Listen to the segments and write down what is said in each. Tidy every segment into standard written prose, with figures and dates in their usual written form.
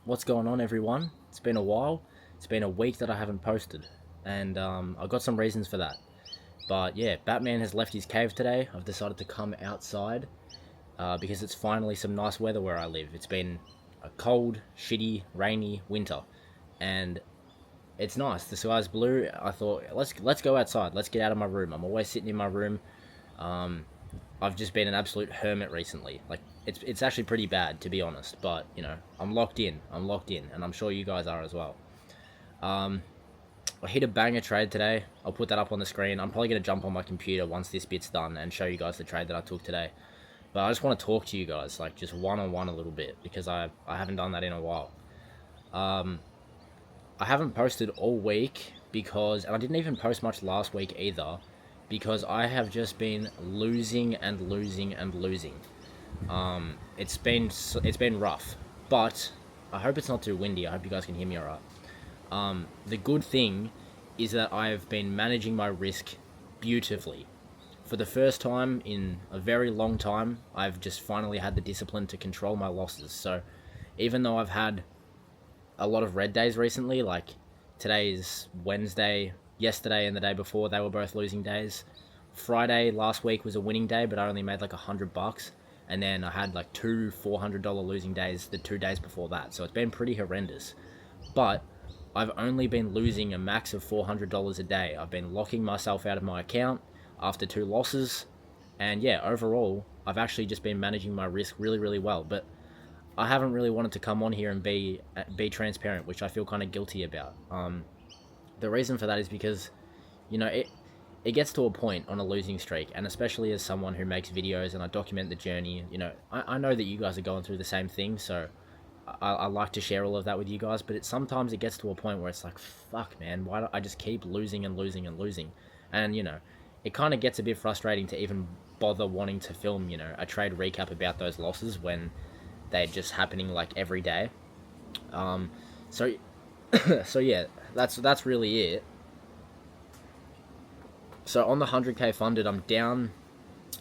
What's going on, everyone? It's been a while. It's been a week that I haven't posted, and I've got some reasons for that. But yeah, Batman has left his cave today. I've decided to come outside because it's finally some nice weather where I live. It's been a cold, shitty, rainy winter, and it's nice. The sky's blue. I thought let's go outside. Let's get out of my room. I'm always sitting in my room. Um, I've just been an absolute hermit recently. Like it's actually pretty bad, to be honest. But I'm locked in. I'm locked in, and I'm sure you guys are as well. Um, I hit a banger trade today. I'll put that up on the screen. I'm probably gonna jump on my computer once this bit's done and show you guys the trade that I took today. But I just want to talk to you guys, like just one on one a little bit, because I haven't done that in a while. Um, I haven't posted all week and I didn't even post much last week either, because I have just been losing and losing and losing. It's been rough, but I hope it's not too windy. I hope you guys can hear me alright. The good thing is that I've been managing my risk beautifully. For the first time in a very long time, I've just finally had the discipline to control my losses. So even though I've had a lot of red days recently, like today is Wednesday, yesterday and the day before they were both losing days. Friday last week was a winning day, but I only made like $100, and then I had like two $400 losing days the 2 days before that. So it's been pretty horrendous. But I've only been losing a max of $400 a day. I've been locking myself out of my account after two losses, and yeah, overall I've actually just been managing my risk really, really well. But I haven't really wanted to come on here and be transparent, which I feel kind of guilty about. The reason for that is because, it gets to a point on a losing streak, and especially as someone who makes videos and I document the journey, I know that you guys are going through the same thing, so I like to share all of that with you guys. But sometimes it gets to a point where it's like, fuck, man, why do I just keep losing and losing and losing? And it kind of gets a bit frustrating to even bother wanting to film, a trade recap about those losses when they're just happening like every day. So so yeah, that's really it. So on the 100k funded, I'm down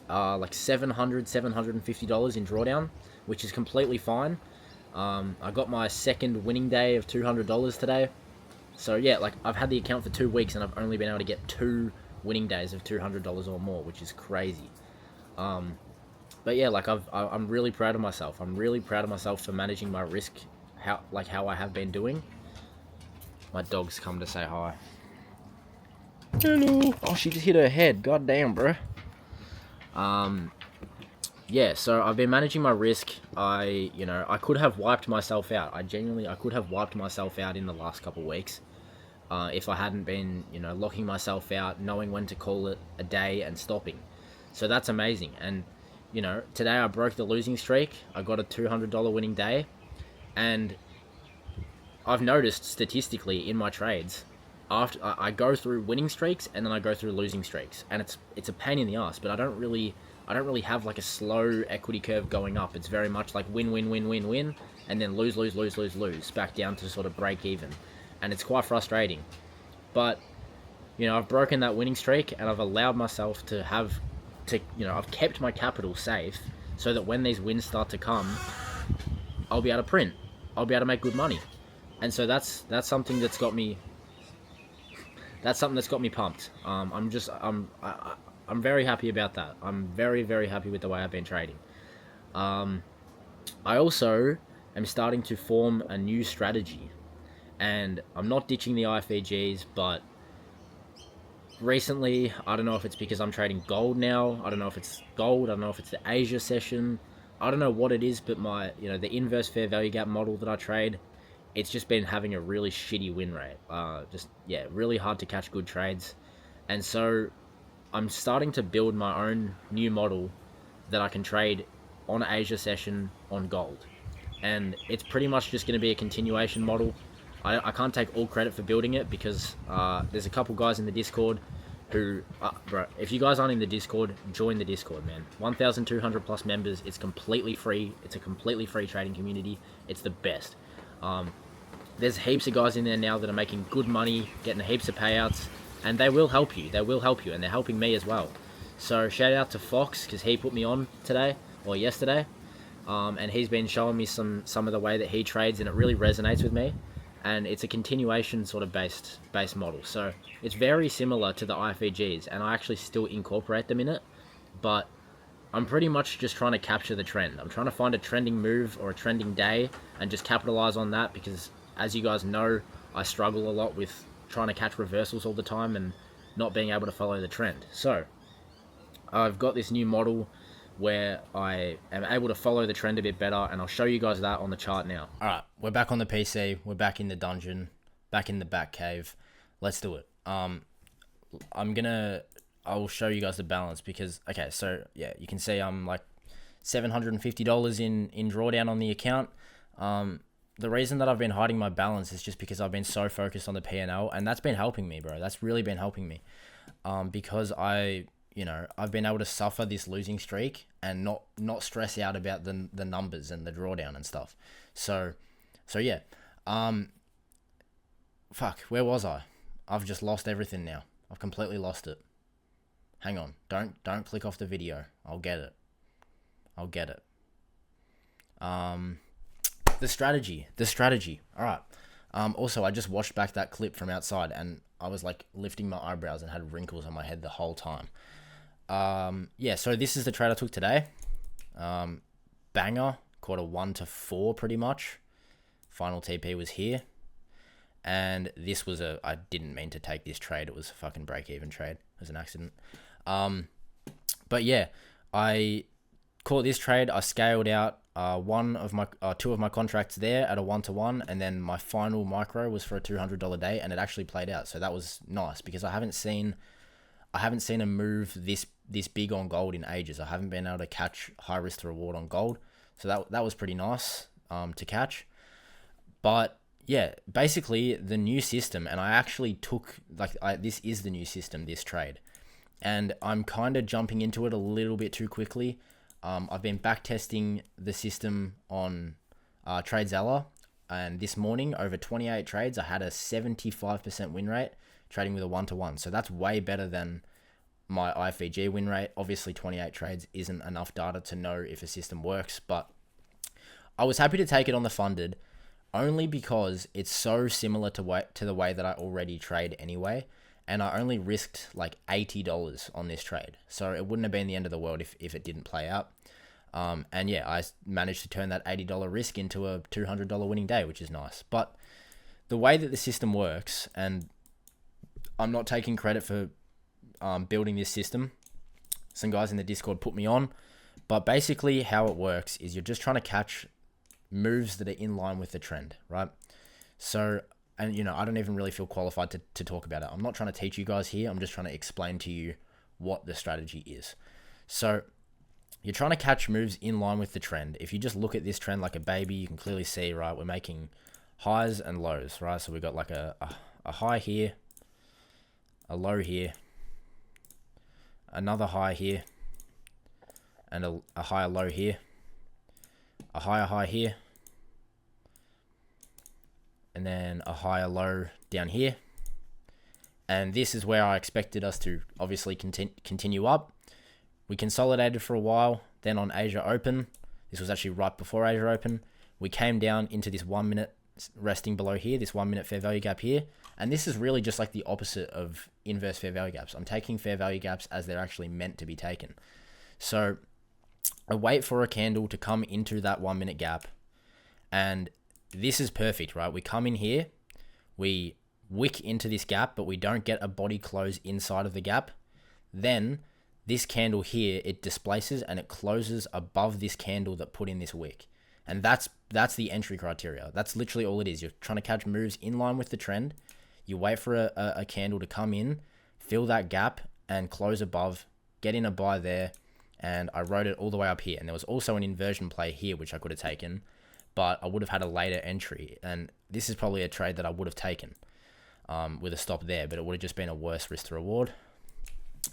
like $750 in drawdown, which is completely fine. I got my second winning day of $200 today. So yeah, like I've had the account for 2 weeks and I've only been able to get two winning days of $200 or more, which is crazy. But yeah, like I'm really proud of myself. I'm really proud of myself for managing my risk, how I have been doing. My dog's come to say hi. Hello. Oh, she just hit her head. God damn, bro. Yeah, so I've been managing my risk. I could have wiped myself out. I could have wiped myself out in the last couple of weeks. If I hadn't been, locking myself out, knowing when to call it a day and stopping. So that's amazing. And, today I broke the losing streak. I got a $200 winning day. And I've noticed statistically in my trades, after I go through winning streaks and then I go through losing streaks, and it's a pain in the ass. But I don't really have like a slow equity curve going up. It's very much like win, win, win, win, win, and then lose, lose, lose, lose, lose, back down to sort of break even, and it's quite frustrating. But I've broken that winning streak, and I've allowed myself I've kept my capital safe so that when these wins start to come, I'll be able to print. I'll be able to make good money. And so that's something that's got me. That's something that's got me pumped. I'm very happy about that. I'm very, very happy with the way I've been trading. I also am starting to form a new strategy, and I'm not ditching the IFEGs, but recently, I don't know if it's because I'm trading gold now. I don't know if it's gold. I don't know if it's the Asia session. I don't know what it is, but the inverse fair value gap model that I trade, it's just been having a really shitty win rate. Really hard to catch good trades. And so I'm starting to build my own new model that I can trade on Asia session on gold. And it's pretty much just going to be a continuation model. I can't take all credit for building it because there's a couple guys in the Discord who, bro, if you guys aren't in the Discord, join the Discord, man. 1,200 plus members. It's completely free. It's a completely free trading community. It's the best. There's heaps of guys in there now that are making good money, getting heaps of payouts, and they will help you. They will help you, and they're helping me as well. So shout out to Fox, because he put me on today, or yesterday. And he's been showing me some of the way that he trades, and it really resonates with me. And it's a continuation sort of based model, so it's very similar to the IFVGs, and I actually still incorporate them in it, but I'm pretty much just trying to capture the trend. I'm trying to find a trending move or a trending day and just capitalize on that, because as you guys know, I struggle a lot with trying to catch reversals all the time and not being able to follow the trend. So I've got this new model where I am able to follow the trend a bit better, and I'll show you guys that on the chart now. Alright, we're back on the PC, we're back in the dungeon, back in the back cave. Let's do it. I'll show you guys the balance, because, okay, so, yeah, you can see I'm like $750 in drawdown on the account. The reason that I've been hiding my balance is just because I've been so focused on the P&L, and that's been helping me, bro. That's really been helping me, because I've been able to suffer this losing streak and not stress out about the numbers and the drawdown and stuff. So yeah. Fuck, where was I? I've just lost everything now. I've completely lost it. Hang on. Don't click off the video. I'll get it. The strategy. All right. Also, I just watched back that clip from outside, and I was like lifting my eyebrows and had wrinkles on my head the whole time. Yeah, so this is the trade I took today. Banger, caught a 1-4 pretty much. Final TP was here. And this was I didn't mean to take this trade. It was a fucking break-even trade. It was an accident. But yeah, I caught this trade. I scaled out two of my contracts there at a 1-1, and then my final micro was for a $200 day, and it actually played out. So that was nice, because I haven't seen a move this big on gold in ages. I haven't been able to catch high risk to reward on gold, so that was pretty nice to catch. But yeah, basically the new system, and I actually took this is the new system, this trade, and I'm kind of jumping into it a little bit too quickly. I've been back testing the system on TradeZella, and this morning over 28 trades I had a 75% win rate trading with a 1-1. So that's way better than my IFVG win rate. Obviously 28 trades isn't enough data to know if a system works, but I was happy to take it on the funded, only because it's so similar to the way that I already trade anyway, and I only risked like $80 on this trade, so it wouldn't have been the end of the world if it didn't play out. And yeah, I managed to turn that $80 risk into a $200 winning day, which is nice. But the way that the system works, and I'm not taking credit for building this system, some guys in the Discord put me on, but basically how it works is you're just trying to catch moves that are in line with the trend, right? So, and I don't even really feel qualified to talk about it. I'm not trying to teach you guys here. I'm just trying to explain to you what the strategy is. So you're trying to catch moves in line with the trend. If you just look at this trend like a baby, you can clearly see, right, we're making highs and lows, right? So we've got like a high here, a low here, another high here, and a higher low here, a higher high here, and then a higher low down here. And this is where I expected us to obviously continue up. We consolidated for a while. Then on Asia Open, this was actually right before Asia Open, we came down into this 1 minute resting below here, this 1 minute fair value gap here. And this is really just like the opposite of inverse fair value gaps. I'm taking fair value gaps as they're actually meant to be taken. So I wait for a candle to come into that 1 minute gap, and this is perfect, right? We come in here, we wick into this gap, but we don't get a body close inside of the gap. Then this candle here, it displaces and it closes above this candle that put in this wick. And that's the entry criteria. That's literally all it is. You're trying to catch moves in line with the trend. You wait for a candle to come in, fill that gap and close above, get in a buy there. And I wrote it all the way up here. And there was also an inversion play here, which I could have taken, but I would have had a later entry. And this is probably a trade that I would have taken with a stop there, but it would have just been a worse risk to reward.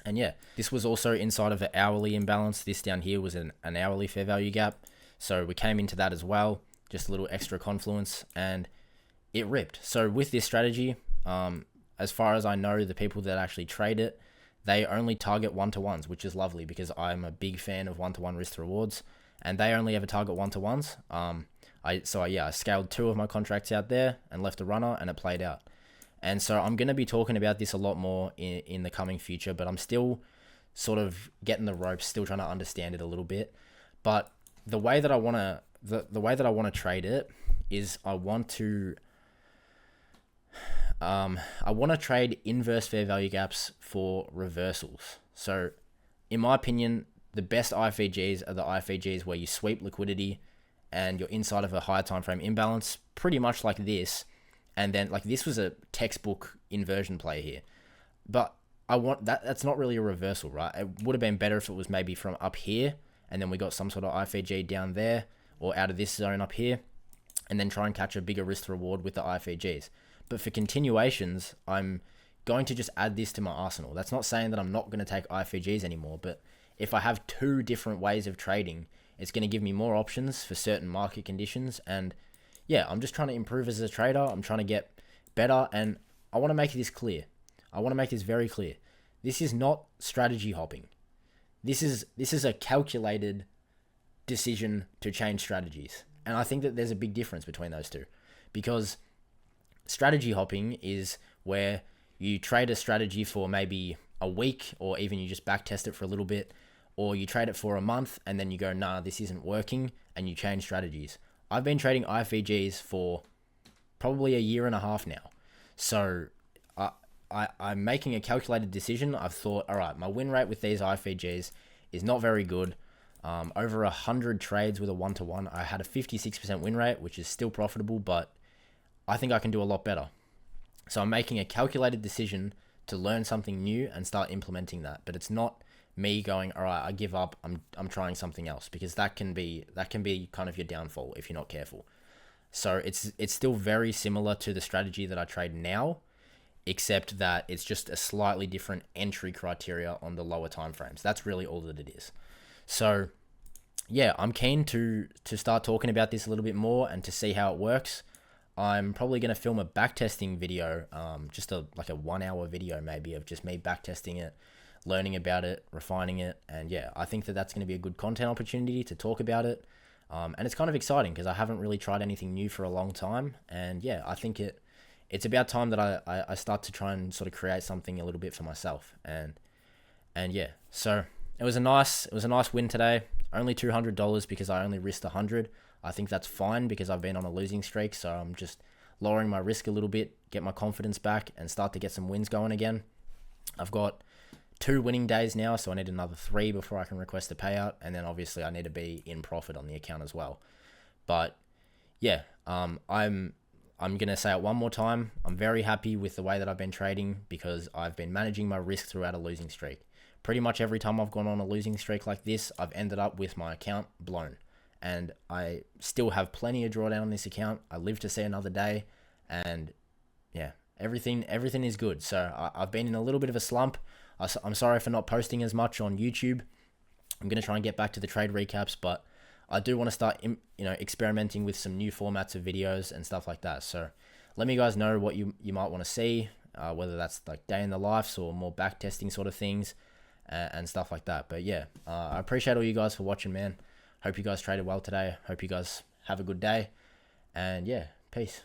And yeah, this was also inside of an hourly imbalance. This down here was an hourly fair value gap. So we came into that as well, just a little extra confluence, and it ripped. So with this strategy, as far as I know, the people that actually trade it, they only target 1-1s, which is lovely because I'm a big fan of 1-1 risk to rewards. and they only ever target 1-to-1s. I scaled 2 of my contracts out there and left a runner, and it played out. And so I'm going to be talking about this a lot more in the coming future, but I'm still sort of getting the ropes, still trying to understand it a little bit. But the way that I want to trade it is I want to trade inverse fair value gaps for reversals. So in my opinion, the best IFVGs are the IFVGs where you sweep liquidity and you're inside of a higher time frame imbalance, pretty much like this. And then like this was a textbook inversion play here. But I want that's not really a reversal, right? It would have been better if it was maybe from up here and then we got some sort of IFVG down there or out of this zone up here, and then try and catch a bigger risk to reward with the IFVGs. But for continuations, I'm going to just add this to my arsenal. That's not saying that I'm not going to take IFVGs anymore, but if I have 2 different ways of trading, it's going to give me more options for certain market conditions. And yeah, I'm just trying to improve as a trader. I'm trying to get better, and I want to make this clear. I want to make this very clear. This is not strategy hopping. This is a calculated decision to change strategies. And I think that there's a big difference between those two, because strategy hopping is where you trade a strategy for maybe a week, or even you just back test it for a little bit, or you trade it for a month and then you go, nah, this isn't working, and you change strategies. I've been trading IFVGs for probably a year and a half now. So I'm making a calculated decision. I've thought, all right, my win rate with these IFVGs is not very good. Over 100 trades with a 1-to-1, I had a 56% win rate, which is still profitable, but I think I can do a lot better. So I'm making a calculated decision to learn something new and start implementing that. But it's not me going, all right, I give up, I'm trying something else, because that can be kind of your downfall if you're not careful. So it's still very similar to the strategy that I trade now, except that it's just a slightly different entry criteria on the lower time frames. That's really all that it is. So yeah, I'm keen to start talking about this a little bit more and to see how it works. I'm probably going to film a backtesting video, just like a 1-hour video maybe of just me backtesting it, learning about it, refining it. And yeah, I think that that's going to be a good content opportunity to talk about it. And it's kind of exciting because I haven't really tried anything new for a long time. And yeah, I think it's about time that I start to try and sort of create something a little bit for myself. And yeah, so it was a nice win today. Only $200 because I only risked 100. I think that's fine because I've been on a losing streak, so I'm just lowering my risk a little bit, get my confidence back, and start to get some wins going again. I've got 2 winning days now, so I need another 3 before I can request a payout, and then obviously I need to be in profit on the account as well. But yeah, I'm gonna say it one more time. I'm very happy with the way that I've been trading because I've been managing my risk throughout a losing streak. Pretty much every time I've gone on a losing streak like this, I've ended up with my account blown. And I still have plenty of drawdown on this account. I live to see another day. And yeah, everything is good. So I've been in a little bit of a slump. I'm sorry for not posting as much on YouTube. I'm going to try and get back to the trade recaps, but I do want to start experimenting with some new formats of videos and stuff like that. So let me guys know what you might want to see, whether that's like day in the lives or more back testing sort of things and stuff like that. But yeah, I appreciate all you guys for watching, man. Hope you guys traded well today. Hope you guys have a good day. And yeah, peace.